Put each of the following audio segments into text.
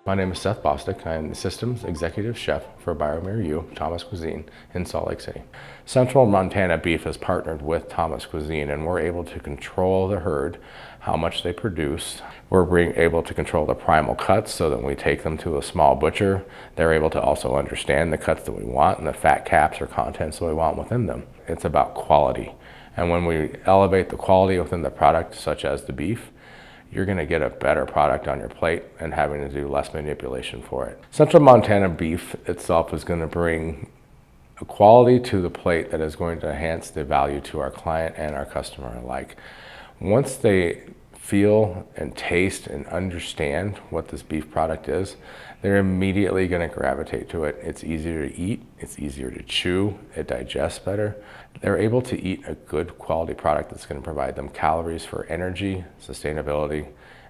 My name is Seth. I am the Systems Executive Chef for Biomir U, Thomas Cuisine in Salt Lake City. Central Montana Beef has partnered with Thomas Cuisine, and we're able to control the herd, how much they produce. We're being able to control the primal cuts so that when we take them to a small butcher, they're able to also understand the cuts that we want and the fat caps or contents that we want within them. It's about quality. And when we elevate the quality within the product, such as the beef, you're going to get a better product on your plate and having to do less manipulation for it. Central Montana Beef itself is going to bring a quality to the plate that is going to enhance the value to our client and our customer alike. Once they feel and taste and understand what this beef product is, they're immediately going to gravitate to it. It's easier to eat, it's easier to chew, it digests better. They're able to eat a good quality product that's going to provide them calories for energy, sustainability,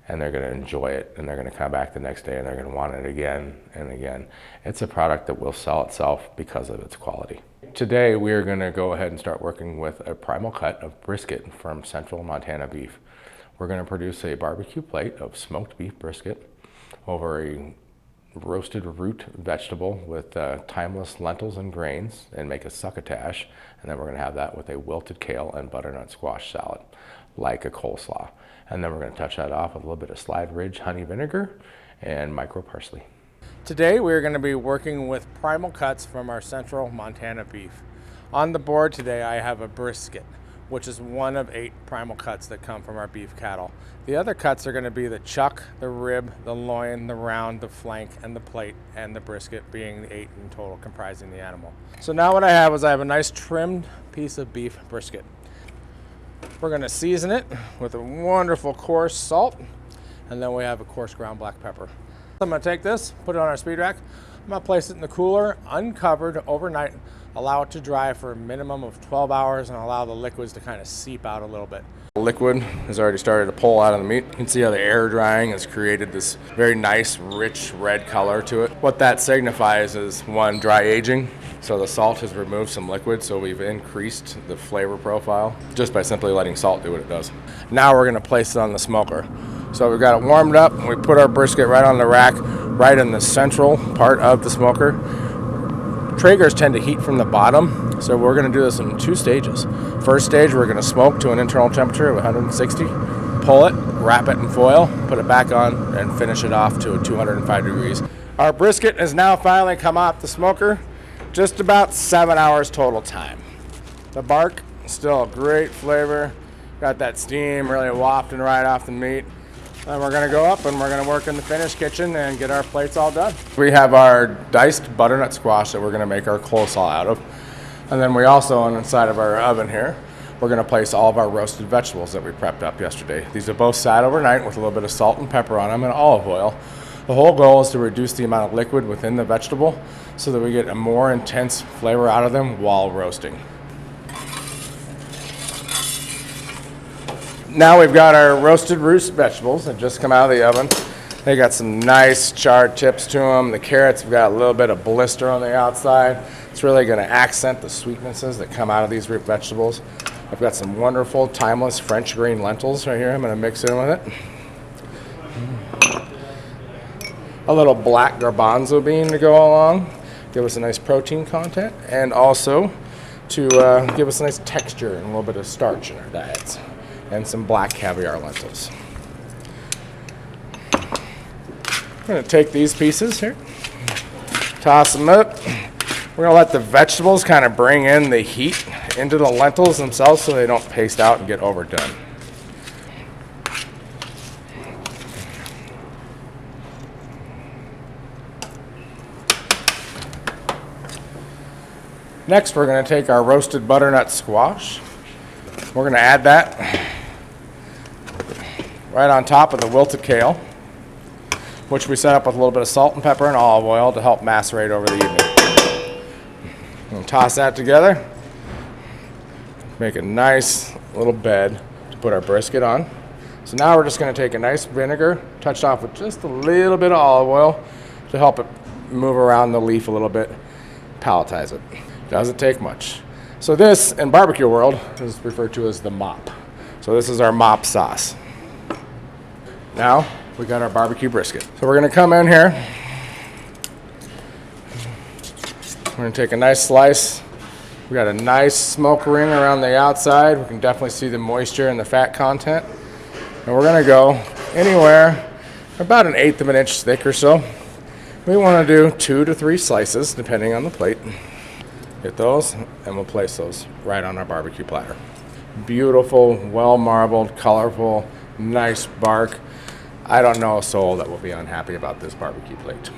and they're going to enjoy it, and they're going to come back the next day and they're going to want it again and again. It's a product that will sell itself because of its quality. Today we are going to go ahead and start working with a primal cut of brisket from Central Montana Beef. We're going to produce a barbecue plate of smoked beef brisket over a roasted root vegetable with timeless lentils and grains, and make a succotash, and then we're going to have that with a wilted kale and butternut squash salad like a coleslaw, and then we're going to touch that off with a little bit of Slide Ridge honey vinegar and micro parsley. Today we're going to be working with primal cuts from our Central Montana Beef. On the board today I have a brisket, which is one of 8 primal cuts that come from our beef cattle. The other cuts are going to be the chuck, the rib, the loin, the round, the flank, and the plate, and the brisket being the 8 in total comprising the animal. So now what I have is I have a nice trimmed piece of beef brisket. We're going to season it with a wonderful coarse salt, and then we have a coarse ground black pepper. I'm going to take this, put it on our speed rack. I'm going to place it in the cooler, uncovered overnight, allow it to dry for a minimum of 12 hours, and allow the liquids to kind of seep out a little bit. The liquid has already started to pull out of the meat. You can see how the air drying has created this very nice, rich red color to it. What that signifies is, one, dry aging. So the salt has removed some liquid, so we've increased the flavor profile just by simply letting salt do what it does. Now we're going to place it on the smoker. So we've got it warmed up, and we put our brisket right on the rack, right in the central part of the smoker. Traegers tend to heat from the bottom, so we're going to do this in 2 stages. First stage, we're going to smoke to an internal temperature of 160, pull it, wrap it in foil, put it back on, and finish it off to 205 degrees. Our brisket has now finally come off the smoker, just about 7 hours total time. The bark, still a great flavor, got that steam really wafting right off the meat. And we're going to go up and we're going to work in the finished kitchen and get our plates all done. We have our diced butternut squash that we're going to make our coleslaw out of. And then we also, on the side of our oven here, we're going to place all of our roasted vegetables that we prepped up yesterday. These are both sat overnight with a little bit of salt and pepper on them and olive oil. The whole goal is to reduce the amount of liquid within the vegetable so that we get a more intense flavor out of them while roasting. Now we've got our roasted root vegetables that just come out of the oven. They got some nice charred tips to them. The carrots have got a little bit of blister on the outside. It's really going to accent the sweetnesses that come out of these root vegetables. I've got some wonderful timeless French green lentils right here. I'm going to mix in with it. A little black garbanzo bean to go along, give us a nice protein content, and also to give us a nice texture and a little bit of starch in our diets. And some black caviar lentils. I'm going to take these pieces here, toss them up. We're going to let the vegetables kind of bring in the heat into the lentils themselves so they don't paste out and get overdone. Next, we're going to take our roasted butternut squash. We're going to add that right on top of the wilted kale, which we set up with a little bit of salt and pepper and olive oil to help macerate over the evening. And toss that together. Make a nice little bed to put our brisket on. So now we're just going to take a nice vinegar, touched off with just a little bit of olive oil to help it move around the leaf a little bit, palletize it. Doesn't take much. So this, in barbecue world, is referred to as the mop. So this is our mop sauce. Now, we got our barbecue brisket. So we're gonna come in here. We're gonna take a nice slice. We got a nice smoke ring around the outside. We can definitely see the moisture and the fat content. And we're gonna go anywhere about 1/8 of an inch thick or so. We wanna do 2 to 3 slices, depending on the plate. Get those, and we'll place those right on our barbecue platter. Beautiful, well marbled, colorful, nice bark. I don't know a soul that will be unhappy about this barbecue plate.